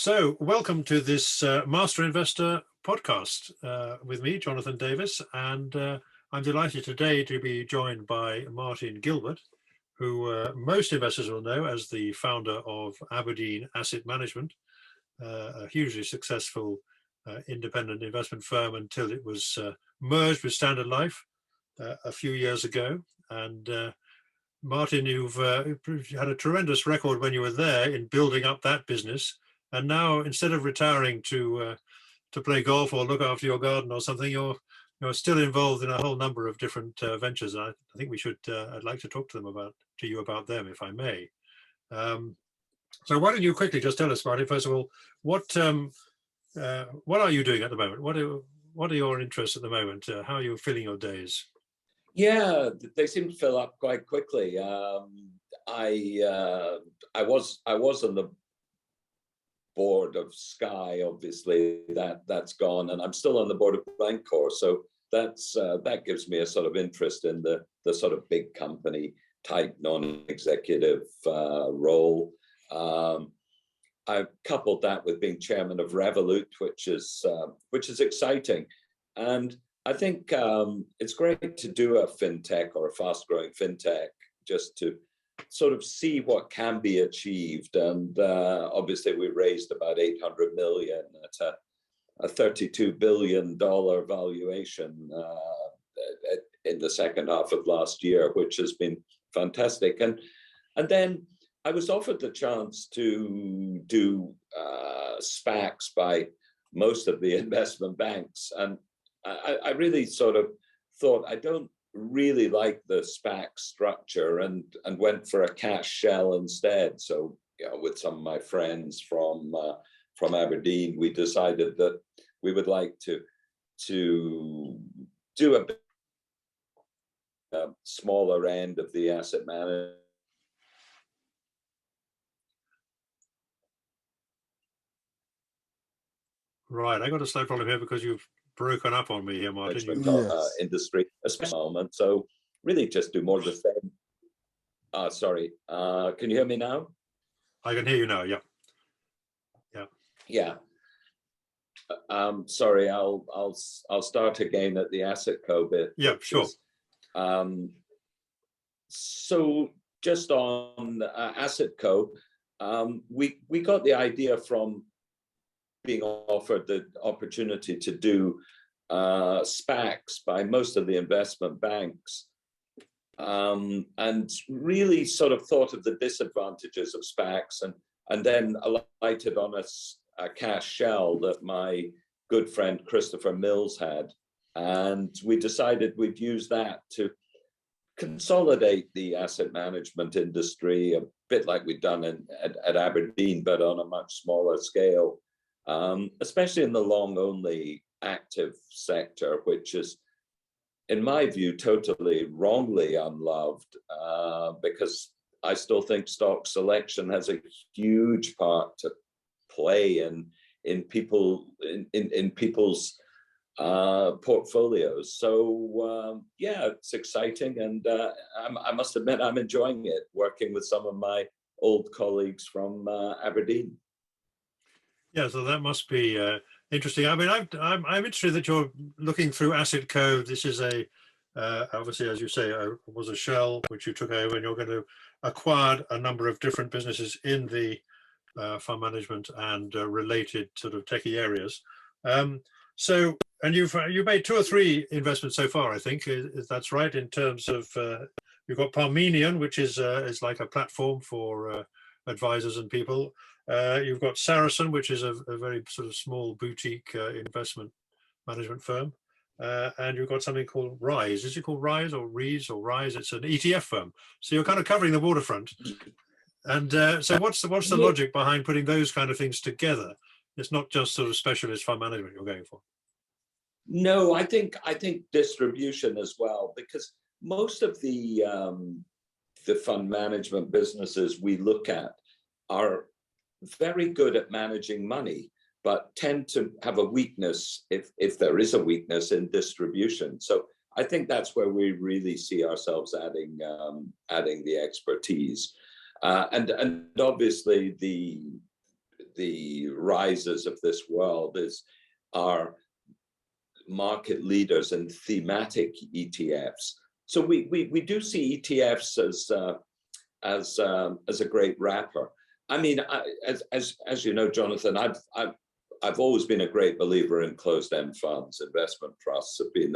So, welcome to this Master Investor podcast with me, Jonathan Davis, and I'm delighted today to be joined by Martin Gilbert, who most investors will know as the founder of Aberdeen Asset Management, a hugely successful independent investment firm until it was merged with Standard Life a few years ago. And Martin, you've had a tremendous record when you were there in building up that business. And now, instead of retiring to play golf or look after your garden or something, you're still involved in a whole number of different ventures. And I think we should. I'd like to talk to you about them, if I may. So why don't you quickly just tell us, Martin, first of all, what are you doing at the moment? What are your interests at the moment? How are you filling your days? Yeah, they seem to fill up quite quickly. I was on the board of Sky, obviously that's gone, and I'm still on the board of Glencore, so that gives me a sort of interest in the sort of big company type non-executive role. I've coupled that with being chairman of Revolut, which is exciting, and I think it's great to do a fintech or a fast-growing fintech just to sort of see what can be achieved. And obviously we raised about 800 million at a $32 billion valuation in the second half of last year, which has been fantastic. And then I was offered the chance to do SPACs by most of the investment banks. And I really sort of thought, I don't really like the SPAC structure, and went for a cash shell instead. So, with some of my friends from Aberdeen, we decided that we would like to do a bit smaller end of the asset management. Right, I got a slight problem here because you've broken up on me here, Martin. Yes. Industry, especially moment. So really just do more of the same. Sorry, can you hear me now? I can hear you now, yeah. Sorry, I'll start again at the AssetCo bit. Yeah, sure. So just on AssetCo, we got the idea from being offered the opportunity to do SPACs by most of the investment banks, and really sort of thought of the disadvantages of SPACs, and then alighted on a cash shell that my good friend Christopher Mills had, and we decided we'd use that to consolidate the asset management industry, a bit like we'd done at Aberdeen, but on a much smaller scale. Especially in the long-only active sector, which is, in my view, totally wrongly unloved, because I still think stock selection has a huge part to play in people's portfolios. So yeah, it's exciting, and I must admit I'm enjoying it, working with some of my old colleagues from Aberdeen. Yeah, so that must be interesting. I mean, I'm interested that you're looking through AssetCo. This is obviously, as you say, was a shell which you took over, and you're going to acquire a number of different businesses in the fund management and related sort of techie areas. So, and you've made 2 or 3 investments so far, I think. Is that's right? In terms of you've got Parmenion, which is like a platform for advisors and people. You've got Saracen, which is a very sort of small boutique investment management firm. And you've got something called Rise. Is it called Rise or Rees or Rise? It's an ETF firm. So you're kind of covering the waterfront. And so what's the logic behind putting those kind of things together? It's not just sort of specialist fund management you're going for. No, I think distribution as well, because most of the fund management businesses we look at are very good at managing money, but tend to have a weakness, if there is a weakness, in distribution. So I think that's where we really see ourselves adding the expertise, and obviously the rises of this world are market leaders in thematic ETFs. So we do see ETFs as a great wrapper. I mean, as you know, Jonathan, I've always been a great believer in closed-end funds. Investment trusts have been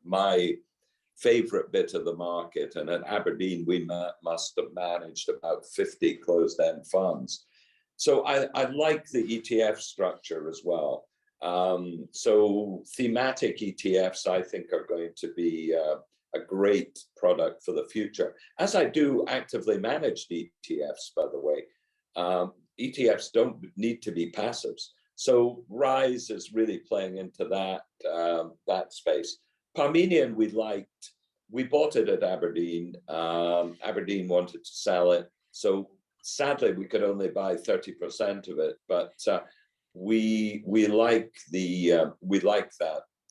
my favorite bit of the market. And at Aberdeen, we must have managed about 50 closed-end funds. So I like the ETF structure as well. So thematic ETFs, I think, are going to be a great product for the future. As I do actively managed ETFs, by the way. ETFs don't need to be passives. So Rise is really playing into that space. Parmenion we bought it at Aberdeen. Aberdeen wanted to sell it. So sadly, we could only buy 30% of it, but we like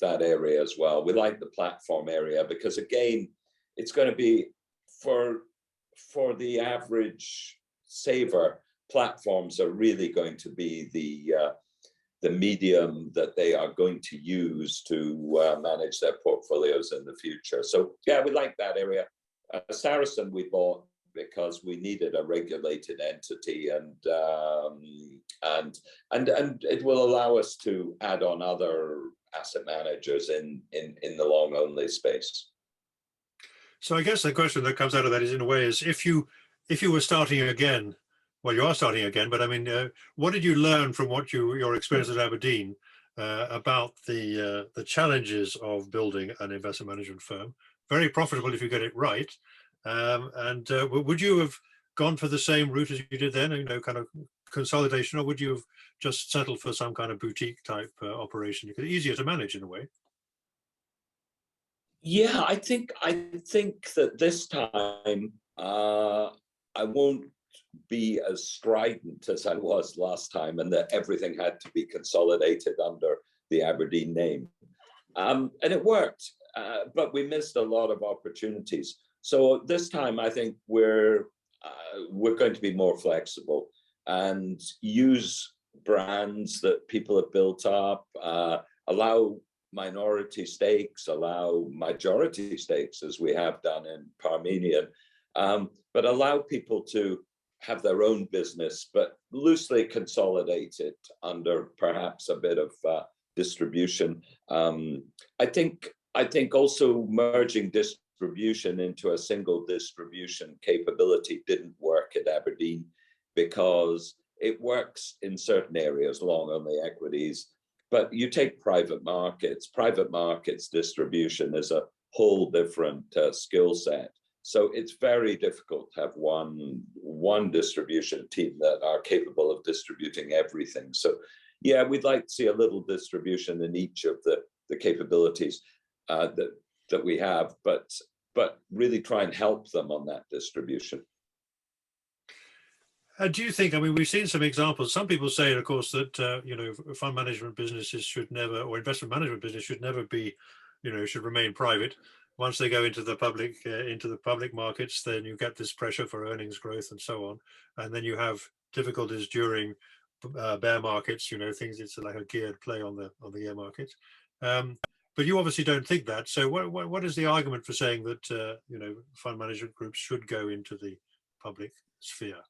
that area as well. We like the platform area because, again, it's going to be for the average saver. Platforms are really going to be the medium that they are going to use to manage their portfolios in the future. So yeah, we like that area. Saracen we bought because we needed a regulated entity, and it will allow us to add on other asset managers in the long only space. So I guess the question that comes out of that is, in a way, is if you were starting again. Well, you are starting again, but I mean, what did you learn from your experience at Aberdeen about the challenges of building an investment management firm? Very profitable if you get it right. And would you have gone for the same route as you did then, kind of consolidation, or would you have just settled for some kind of boutique type operation? Because easier to manage in a way. Yeah, I think that this time I won't be as strident as I was last time, and that everything had to be consolidated under the Aberdeen name. And it worked, but we missed a lot of opportunities. So this time, I think we're going to be more flexible and use brands that people have built up, allow minority stakes, allow majority stakes, as we have done in Parmenion, but allow people to have their own business, but loosely consolidated under perhaps a bit of distribution. I think also merging distribution into a single distribution capability didn't work at Aberdeen, because it works in certain areas, long only equities, but you take private markets distribution is a whole different skill set. So it's very difficult to have one distribution team that are capable of distributing everything. So yeah, we'd like to see a little distribution in each of the capabilities that we have, but really try and help them on that distribution. Do you think, I mean, we've seen some examples. Some people say, of course, that fund management businesses should never, or investment management business should never be, should remain private. Once they go into the public markets, then you get this pressure for earnings growth and so on, and then you have difficulties during bear markets. Things, it's like a geared play on the bear market. But you obviously don't think that. So what is the argument for saying that fund management groups should go into the public sphere?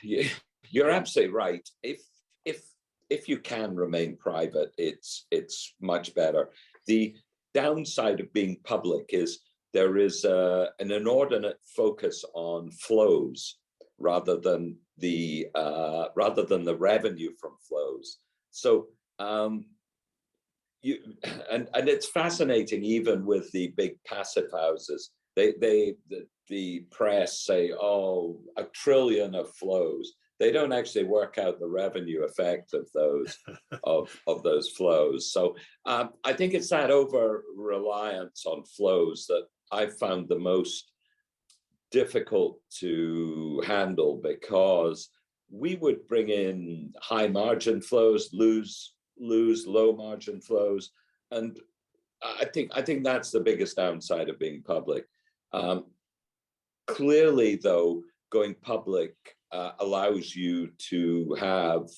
You're absolutely right. If you can remain private, it's much better. The downside of being public is there is an inordinate focus on flows rather than the revenue from flows. So it's fascinating, even with the big passive houses, the press say, oh, 1 trillion of flows. They don't actually work out the revenue effect of those of those flows. So I think it's that over reliance on flows that I found the most difficult to handle, because we would bring in high margin flows, lose low margin flows, and I think that's the biggest downside of being public. Clearly, though, going public allows you to have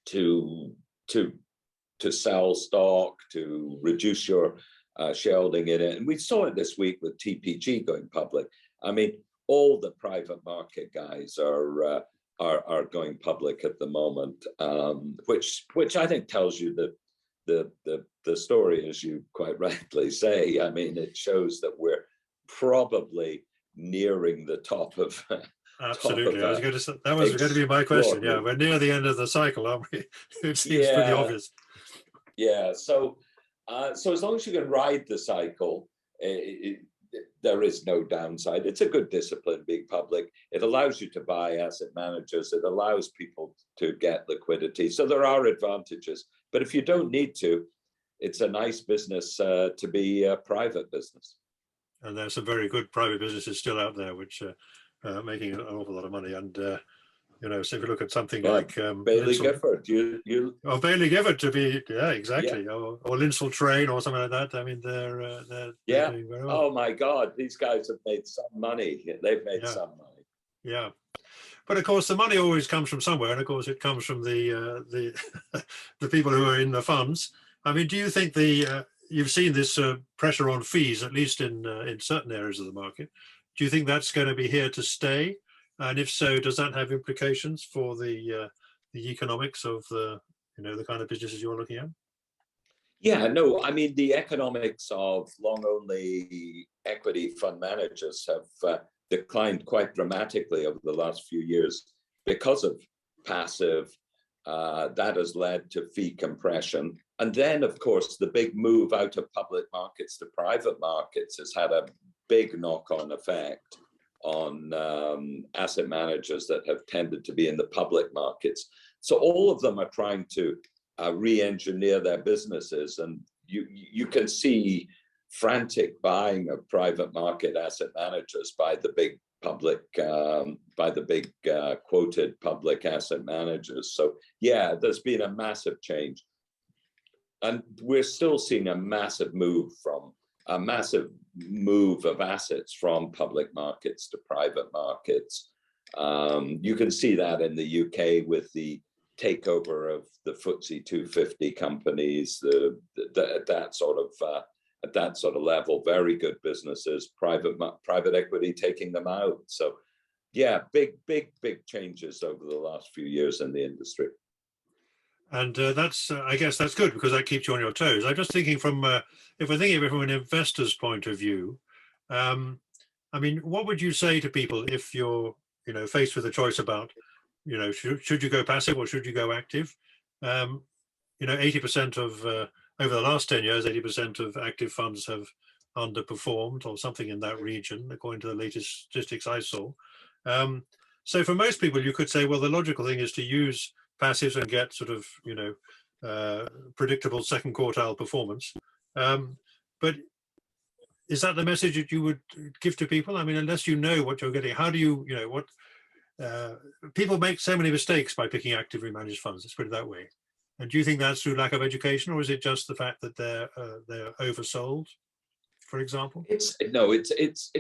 to sell stock, to reduce your shareholding in it. And we saw it this week with TPG going public. I mean, all the private market guys are going public at the moment, which I think tells you that the story, as you quite rightly say. I mean, it shows that we're probably nearing the top of. Absolutely, I was going to say, that was going to be my question. Yeah, we're near the end of the cycle, aren't we? It seems pretty obvious. Yeah. So as long as you can ride the cycle, there is no downside. It's a good discipline being public. It allows you to buy asset managers. It allows people to get liquidity. So there are advantages. But if you don't need to, it's a nice business to be a private business. And there's some very good private businesses still out there, which are making an awful lot of money. And you know, so if you look at something like Bailey Gifford, Bailey Gifford to be, exactly, or Linsell Train or something like that. I mean, they're doing very well. Oh my God, these guys have made some money. They've made some money. Yeah, but of course the money always comes from somewhere, and of course it comes from the the people who are in the funds. I mean, do you think you've seen this pressure on fees, at least in certain areas of the market? Do you think that's going to be here to stay? And if so, does that have implications for the economics of the kind of businesses you're looking at? Yeah, no, I mean, the economics of long-only equity fund managers have declined quite dramatically over the last few years because of passive. That has led to fee compression. And then, of course, the big move out of public markets to private markets has had a big knock-on effect on asset managers that have tended to be in the public markets. So all of them are trying to re-engineer their businesses, and you can see frantic buying of private market asset managers by the big public, quoted public asset managers. So yeah, there's been a massive change, and we're still seeing a massive move of assets from public markets to private markets. You can see that in the UK with the takeover of the FTSE 250 companies, at that sort of level, very good businesses, private equity taking them out. So yeah, big changes over the last few years in the industry. And that's, I guess that's good, because that keeps you on your toes. I'm just thinking from, if we're thinking of it from an investor's point of view, I mean, what would you say to people if you're, faced with a choice about, should you go passive or should you go active? 80% of, over the last 10 years, 80% of active funds have underperformed or something in that region, according to the latest statistics I saw. So for most people, you could say, well, the logical thing is to use passives and get sort of, predictable second quartile performance. But is that the message that you would give to people? I mean, unless you know what you're getting, how do you, people make so many mistakes by picking actively managed funds, let's put it that way. And do you think that's through lack of education, or is it just the fact that they're oversold, for example? It's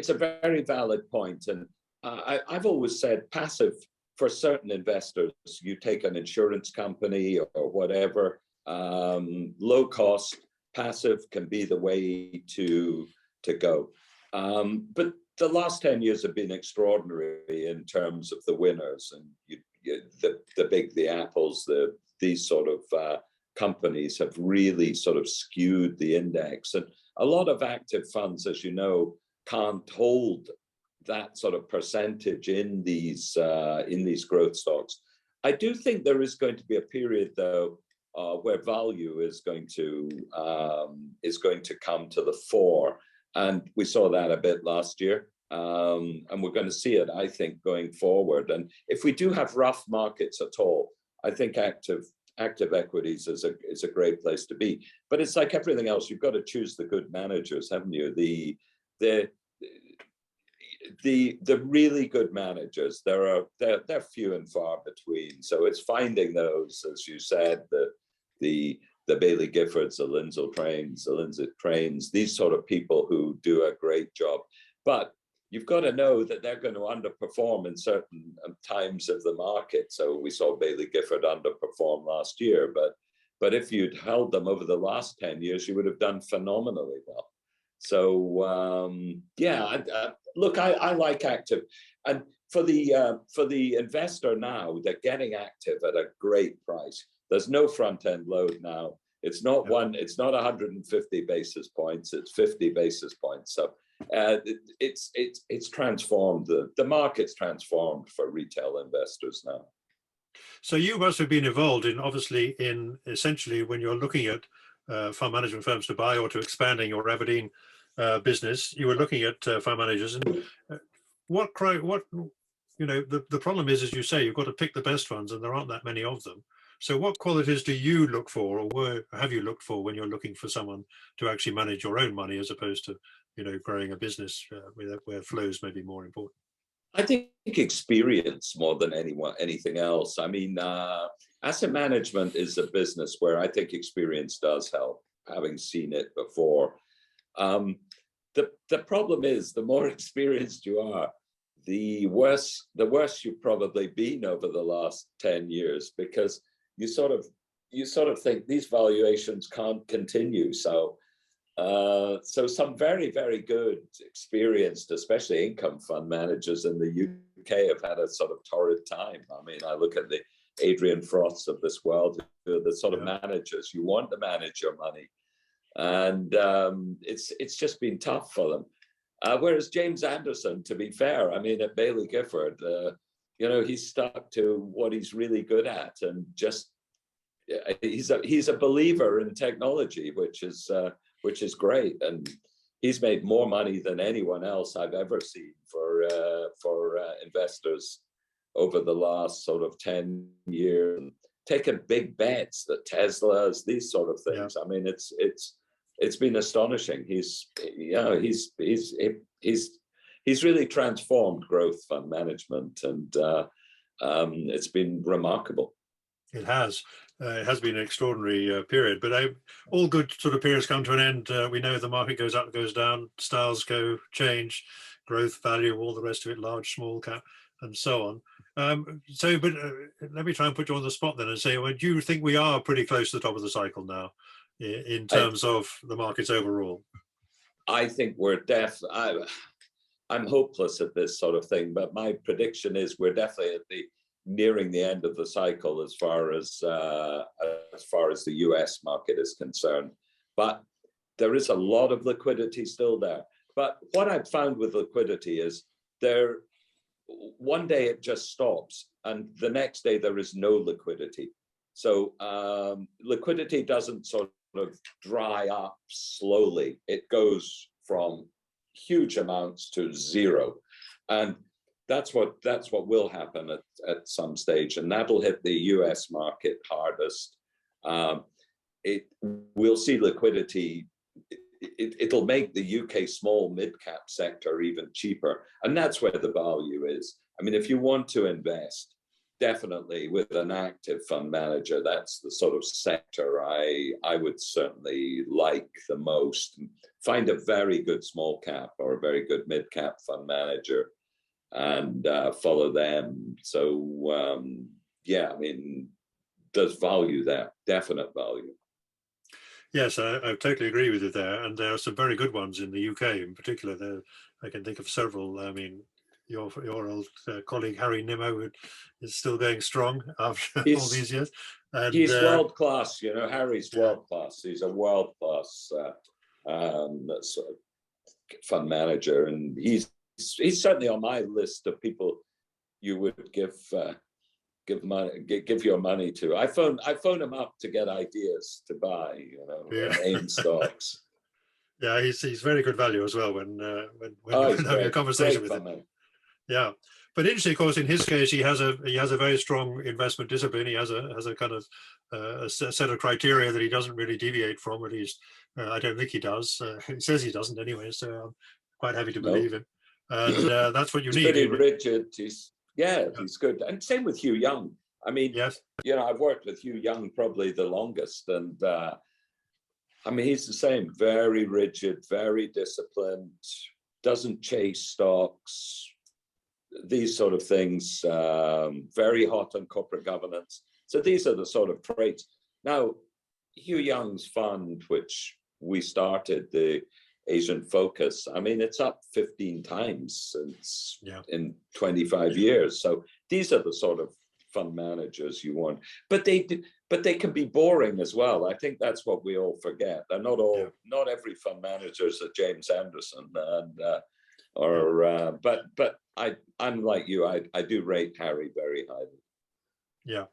a very valid point. And I've always said passive, for certain investors, you take an insurance company or whatever, low cost, passive can be the way to go. But the last 10 years have been extraordinary in terms of the winners, and the Apples, these sort of companies have really sort of skewed the index. And a lot of active funds, as you know, can't hold that sort of percentage in these growth stocks. I do think there is going to be a period, though, where value is going to come to the fore, and we saw that a bit last year, and we're going to see it, I think, going forward. And if we do have rough markets at all, I think active equities is a great place to be. But it's like everything else; you've got to choose the good managers, haven't you? The really good managers, they're few and far between. So it's finding those, as you said, the Bailey Giffords, the Linsell Trains, these sort of people who do a great job. But you've got to know that they're going to underperform in certain times of the market. So we saw Baillie Gifford underperform last year, but if you'd held them over the last 10 years, you would have done phenomenally well. So look, I like active, and for the investor now, they're getting active at a great price. There's no front end load now. It's not it's not 150 basis points. It's 50 basis points. So it's transformed. The market's transformed for retail investors now. So you must have been involved in, obviously, in essentially when you're looking at fund management firms to buy or to expanding your Aberdeen business, you were looking at fund managers, and what you know, the problem is, as you say, you've got to pick the best funds, and there aren't that many of them. So what qualities do you look for, or have you looked for when you're looking for someone to actually manage your own money, as opposed to, you know, growing a business where flows may be more important? I think experience more than anything else. I mean, asset management is a business where I think experience does help, having seen it before. The problem is, the more experienced you are, the worse you've probably been over the last 10 years, because you sort of think these valuations can't continue. So some very, very good, experienced, especially income fund managers in the UK, have had a sort of torrid time. I mean, I look at the Adrian Froths of this world, who are the sort of managers you want to manage your money, and it's just been tough for them. Whereas James Anderson, to be fair, I mean, at Baillie Gifford, you know, he's stuck to what he's really good at, and just he's a believer in technology, which is great, and he's made more money than anyone else I've ever seen for investors over the last sort of 10 years, taking big bets, the Teslas, these sort of things. I mean, it's been astonishing. He's really transformed growth fund management, and it's been remarkable. It has. It has been an extraordinary period, but all good sort of periods come to an end. We know the market goes up, goes down, styles change, growth, value, all the rest of it, large, small cap, and so on. But let me try and put you on the spot then and say, well, do you think we are pretty close to the top of the cycle now, in terms of the markets overall? I think we're I'm hopeless at this sort of thing, but my prediction is we're definitely nearing the end of the cycle as far as the US market is concerned. But there is a lot of liquidity still there. But what I've found with liquidity is one day it just stops, and the next day there is no liquidity. So liquidity doesn't sort of dry up slowly. It goes from huge amounts to zero, and that's what will happen at some stage, and that'll hit the US market hardest. We'll see liquidity. It'll make the UK small mid-cap sector even cheaper, and that's where the value is. I mean, if you want to invest, definitely with an active fund manager, that's the sort of sector I would certainly like the most. Find a very good small cap or a very good mid-cap fund manager and follow them. So yeah, I mean, there's value there, definite value. Yes, I totally agree with you there, and there are some very good ones in the UK in particular. I can think of several. I mean, your old colleague Harry Nimmo is still going strong after all these years. And, he's world class, you know. Harry's world class. He's a world class fund manager, and he's certainly on my list of people you would give your money to. I phone him up to get ideas to buy, you know, AIM stocks. Yeah, he's very good value as well when having a conversation with him. Yeah, but interesting, of course, in his case, he has a very strong investment discipline. He has a kind of a set of criteria that he doesn't really deviate from. At least I don't think he does. He says he doesn't anyway, so I'm quite happy to believe him. And that's what you need. Pretty rigid. He's good. And same with Hugh Young. I mean, yes, you know, I've worked with Hugh Young probably the longest, and I mean, he's the same. Very rigid, very disciplined. doesn't chase stocks, these sort of things, very hot on corporate governance. So these are the sort of traits. Now, Hugh Young's fund, which we started, the Asian Focus, I mean, it's up 15 times since in 25 years. So these are the sort of fund managers you want. But they can be boring as well. I think that's what we all forget. They're not every fund manager is a James Anderson, and but I'm like you. I do rate Harry very highly. Yeah.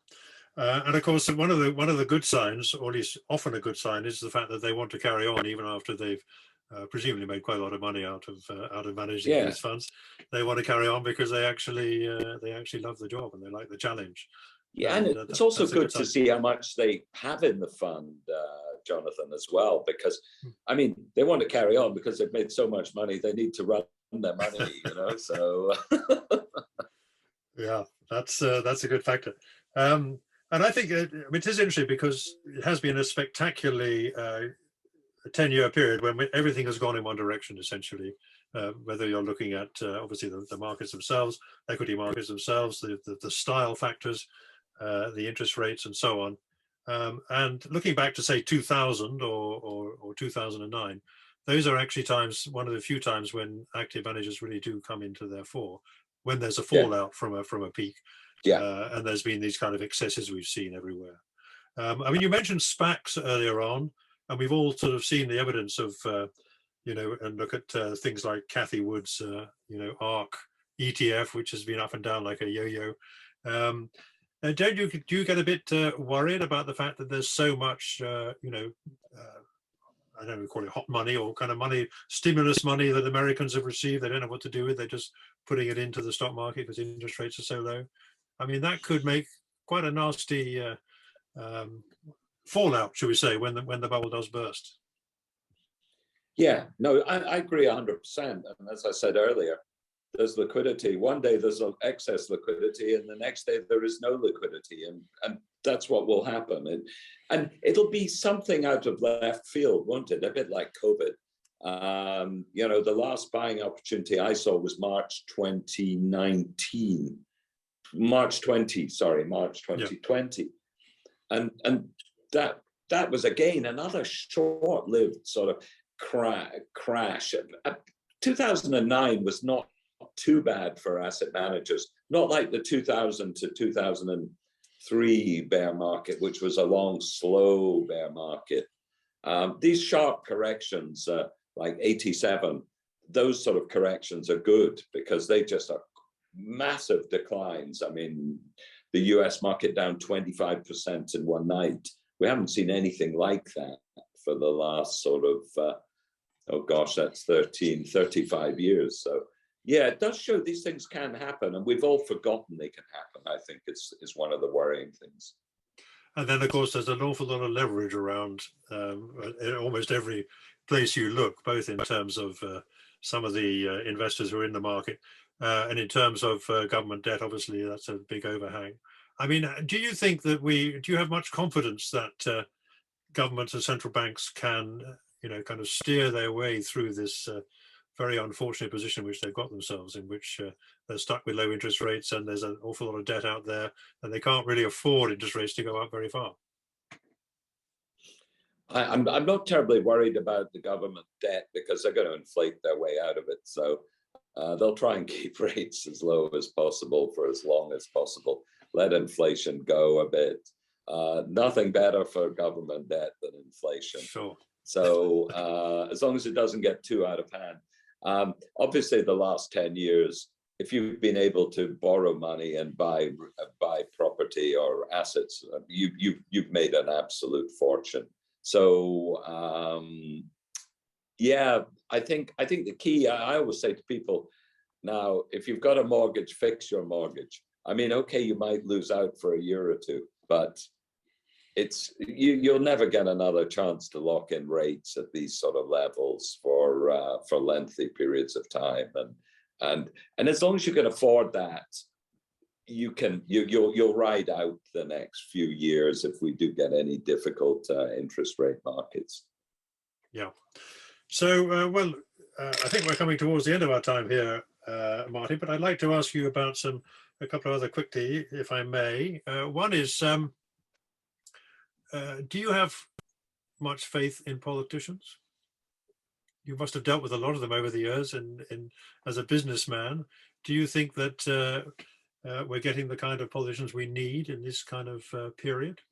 And of course, one of the good signs, or at least often a good sign, is the fact that they want to carry on even after they've presumably made quite a lot of money out of managing these funds. They want to carry on because they actually love the job and they like the challenge. Yeah, and it's also good to see how much they have in the fund, Jonathan, as well, because I mean they want to carry on because they've made so much money. They need to run their money, you know. So yeah, that's a good factor. And I think it is interesting because it has been a spectacularly 10-year period when everything has gone in one direction, essentially. Whether you're looking at obviously the markets themselves, equity markets themselves, the style factors, the interest rates, and so on. And looking back to say 2000 or 2009, those are actually one of the few times when active managers really do come into their fore, when there's a fallout from a peak. And there's been these kind of excesses we've seen everywhere. I mean, you mentioned SPACs earlier on, and we've all sort of seen the evidence of, and look at things like Cathy Wood's, ARC ETF, which has been up and down like a yo-yo. And do you get a bit worried about the fact that there's so much, I don't know, we call it hot money or kind of money, stimulus money that Americans have received. They don't know what to do with. They're just putting it into the stock market because interest rates are so low. I mean, that could make quite a nasty fallout, shall we say, when the bubble does burst. Yeah, no, I agree 100%. And as I said earlier, there's liquidity. One day there's excess liquidity, and the next day there is no liquidity, and that's what will happen. And it'll be something out of left field, won't it? A bit like COVID. The last buying opportunity I saw was March 2020. And that was again another short-lived sort of crash. 2009 was not too bad for asset managers, not like the 2000 to 2003 bear market, which was a long, slow bear market. These sharp corrections, like 87, those sort of corrections are good because they just are massive declines. I mean, the US market down 25% in one night. We haven't seen anything like that for the last sort of, that's 35 years. So yeah, it does show these things can happen, and we've all forgotten they can happen. I think it's one of the worrying things. And then, of course, there's an awful lot of leverage around in almost every place you look, both in terms of some of the investors who are in the market and in terms of government debt. Obviously, that's a big overhang. I mean, do you think that do you have much confidence that governments and central banks can, kind of steer their way through this very unfortunate position which they've got themselves in, which they're stuck with low interest rates and there's an awful lot of debt out there and they can't really afford interest rates to go up very far? I'm not terribly worried about the government debt because they're going to inflate their way out of it. So they'll try and keep rates as low as possible for as long as possible. Let inflation go a bit. Nothing better for government debt than inflation. Sure. So as long as it doesn't get too out of hand. Obviously, the last 10 years, if you've been able to borrow money and buy property or assets, you've made an absolute fortune. So I think the key, I always say to people now, if you've got a mortgage, fix your mortgage. I mean, okay, you might lose out for a year or two, but you'll never get another chance to lock in rates at these sort of levels for lengthy periods of time. And as long as you can afford that, you'll ride out the next few years if we do get any difficult interest rate markets. Yeah. So I think we're coming towards the end of our time here, Martin, but I'd like to ask you about a couple of other quickly, if I may. One is, do you have much faith in politicians? You must have dealt with a lot of them over the years, and as a businessman, do you think that we're getting the kind of politicians we need in this kind of period?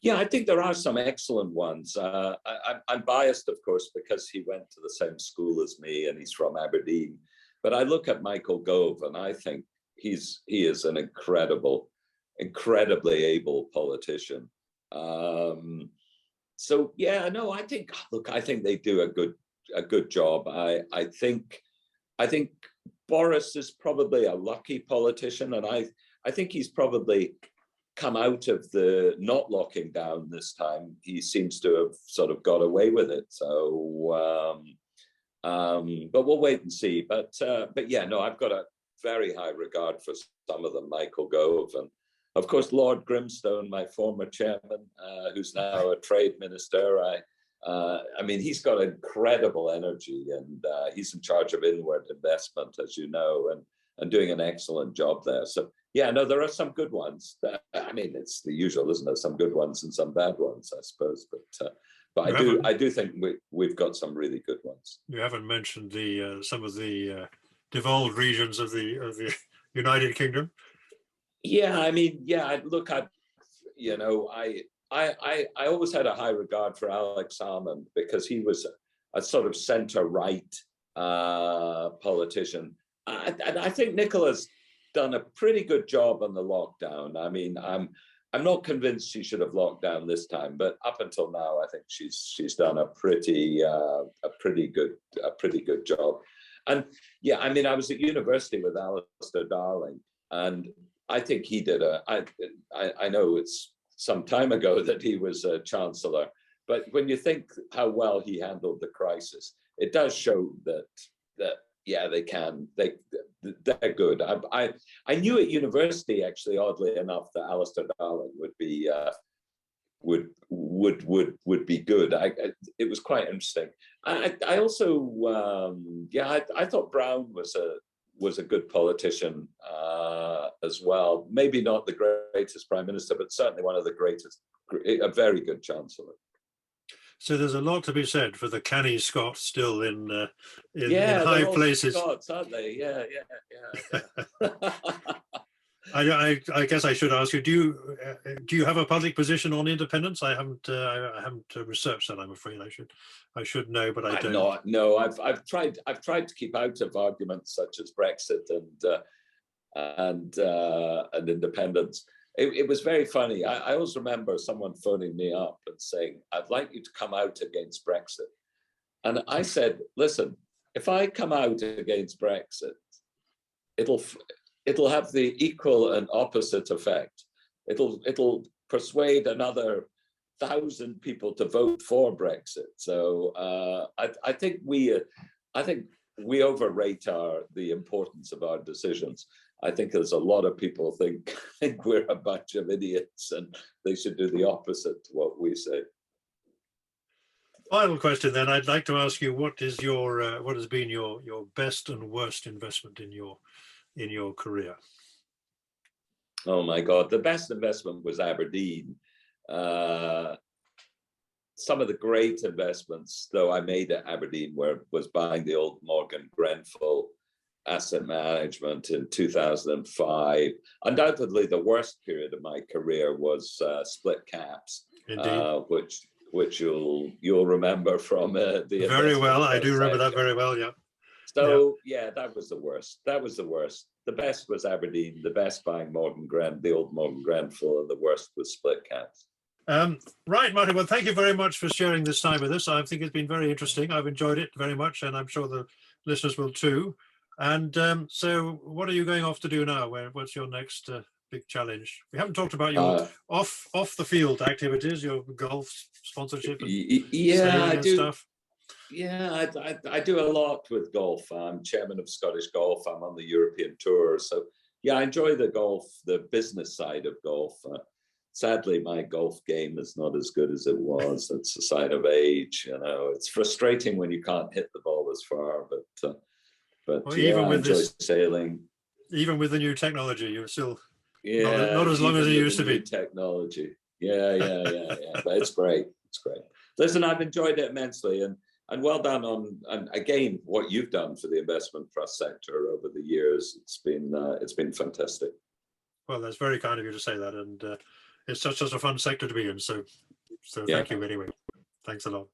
Yeah, I think there are some excellent ones. I'm biased, of course, because he went to the same school as me and he's from Aberdeen. But I look at Michael Gove and I think he is an incredibly able politician. So yeah, no, I think they do a good job. I think Boris is probably a lucky politician, and I think he's probably come out of the not locking down this time. He seems to have sort of got away with it. So, but we'll wait and see. But yeah, no, I've got a very high regard for some of them, Michael Gove, and of course Lord Grimstone, my former chairman, who's now a trade minister. I mean, he's got incredible energy, and he's in charge of inward investment, as you know, and doing an excellent job there. So yeah, no, there are some good ones. I mean, it's the usual, isn't there? Some good ones and some bad ones, I suppose. But I do think we've got some really good ones. You haven't mentioned some of the devolved regions of the United Kingdom. Yeah, I mean, yeah, I always had a high regard for Alex Salmond because he was a sort of centre-right politician. And I think Nicola's done a pretty good job on the lockdown. I mean, I'm not convinced she should have locked down this time, but up until now, I think she's done a pretty good job. And yeah, I mean, I was at university with Alistair Darling, and I think he did I know it's some time ago that he was a chancellor, but when you think how well he handled the crisis, it does show that yeah, they're good. I knew at university, actually, oddly enough, that Alistair Darling would be good. It was quite interesting. I also I thought Brown was a good politician as well. Maybe not the greatest prime minister, but certainly one of the greatest. A very good chancellor. So there's a lot to be said for the canny Scots still in high places. Scots, aren't they? Yeah. I guess I should ask you: do you have a public position on independence? I haven't researched that. I'm afraid I should know, but I don't. No, I've tried to keep out of arguments such as Brexit and independence. It was very funny. I always remember someone phoning me up and saying, "I'd like you to come out against Brexit." And I said, "Listen, if I come out against Brexit, it'll have the equal and opposite effect. It'll persuade another 1,000 people to vote for Brexit." So I think we overrate the importance of our decisions. I think there's a lot of people think we're a bunch of idiots and they should do the opposite to what we say. Final question then. I'd like to ask you, what has been your best and worst investment in your career? Oh my God, the best investment was Aberdeen. Some of the great investments, though, I made at Aberdeen was buying the old Morgan Grenfell Asset Management in 2005. Undoubtedly, the worst period of my career was Split Caps, which you'll remember from the very well. I do remember that very well. Yeah. So yeah, that was the worst. The best was Aberdeen. The best buying the old Morgan Grenfell, and the worst was Split Caps. Right, Martin. Well, thank you very much for sharing this time with us. I think it's been very interesting. I've enjoyed it very much, and I'm sure the listeners will too. And so what are you going off to do now? What's your next big challenge? We haven't talked about your off the field activities, your golf sponsorship and I do stuff. Yeah, I do a lot with golf. I'm chairman of Scottish Golf. I'm on the European Tour. So yeah, I enjoy the golf, the business side of golf. sadly, my golf game is not as good as it was. It's a sign of age. You know, it's frustrating when you can't hit the ball as far. But Well, yeah, even I with enjoy this, sailing. even with the new technology, you're still Yeah, not as long as even it with used the to new be. technology. Yeah. But it's great. It's great. Listen, I've enjoyed it immensely, and well done on, and again, what you've done for the investment trust sector over the years. It's been fantastic. Well, that's very kind of you to say that, and it's such a fun sector to be in. So Yeah. thank you anyway. Thanks a lot.